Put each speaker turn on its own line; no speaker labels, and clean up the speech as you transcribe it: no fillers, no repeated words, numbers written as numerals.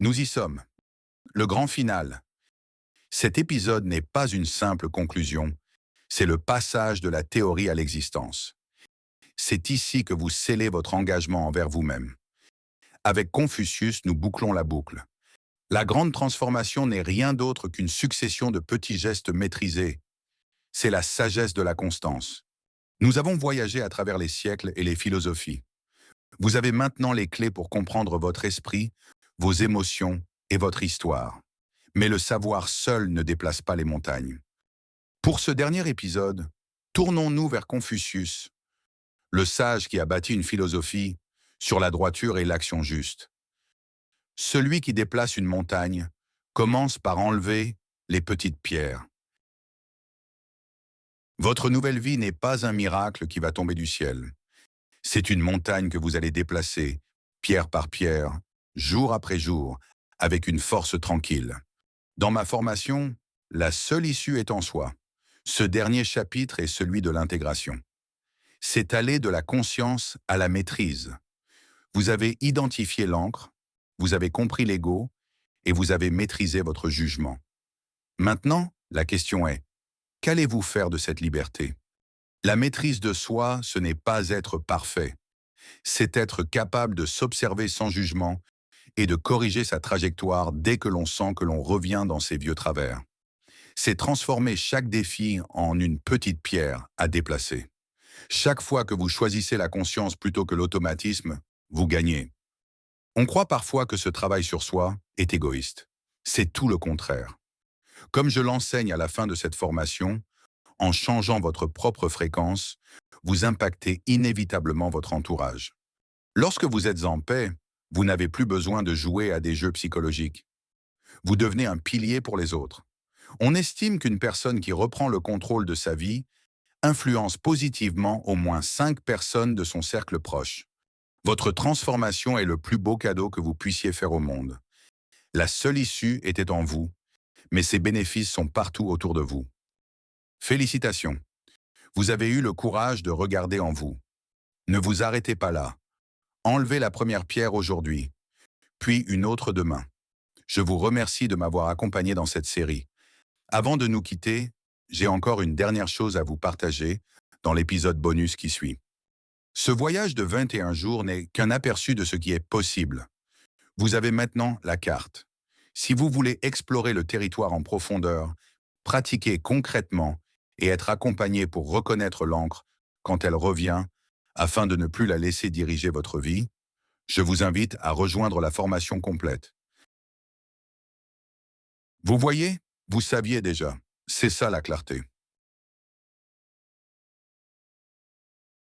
Nous y sommes. Le grand final. Cet épisode n'est pas une simple conclusion, c'est le passage de la théorie à l'existence. C'est ici que vous scellez votre engagement envers vous-même. Avec Confucius, nous bouclons la boucle. La grande transformation n'est rien d'autre qu'une succession de petits gestes maîtrisés. C'est la sagesse de la constance. Nous avons voyagé à travers les siècles et les philosophies. Vous avez maintenant les clés pour comprendre votre esprit, vos émotions et votre histoire. Mais le savoir seul ne déplace pas les montagnes. Pour ce dernier épisode, tournons-nous vers Confucius, le sage qui a bâti une philosophie sur la droiture et l'action juste. Celui qui déplace une montagne commence par enlever les petites pierres. Votre nouvelle vie n'est pas un miracle qui va tomber du ciel. C'est une montagne que vous allez déplacer, pierre par pierre, jour après jour, avec une force tranquille. Dans ma formation, la seule issue est en soi. Ce dernier chapitre est celui de l'intégration. C'est aller de la conscience à la maîtrise. Vous avez identifié l'encre, vous avez compris l'ego et vous avez maîtrisé votre jugement. Maintenant, la question est, qu'allez-vous faire de cette liberté? La maîtrise de soi, ce n'est pas être parfait. C'est être capable de s'observer sans jugement et de corriger sa trajectoire dès que l'on sent que l'on revient dans ses vieux travers. C'est transformer chaque défi en une petite pierre à déplacer. Chaque fois que vous choisissez la conscience plutôt que l'automatisme, vous gagnez. On croit parfois que ce travail sur soi est égoïste. C'est tout le contraire. Comme je l'enseigne à la fin de cette formation, en changeant votre propre fréquence, vous impactez inévitablement votre entourage. Lorsque vous êtes en paix, vous n'avez plus besoin de jouer à des jeux psychologiques. Vous devenez un pilier pour les autres. On estime qu'une personne qui reprend le contrôle de sa vie influence positivement au moins 5 personnes de son cercle proche. Votre transformation est le plus beau cadeau que vous puissiez faire au monde. La seule issue était en vous, mais ses bénéfices sont partout autour de vous. Félicitations. Vous avez eu le courage de regarder en vous. Ne vous arrêtez pas là. Enlevez la première pierre aujourd'hui, puis une autre demain. Je vous remercie de m'avoir accompagné dans cette série. Avant de nous quitter, j'ai encore une dernière chose à vous partager dans l'épisode bonus qui suit. Ce voyage de 21 jours n'est qu'un aperçu de ce qui est possible. Vous avez maintenant la carte. Si vous voulez explorer le territoire en profondeur, pratiquer concrètement et être accompagné pour reconnaître l'encre quand elle revient, afin de ne plus la laisser diriger votre vie, je vous invite à rejoindre la formation complète. Vous voyez, vous saviez déjà, c'est ça la clarté.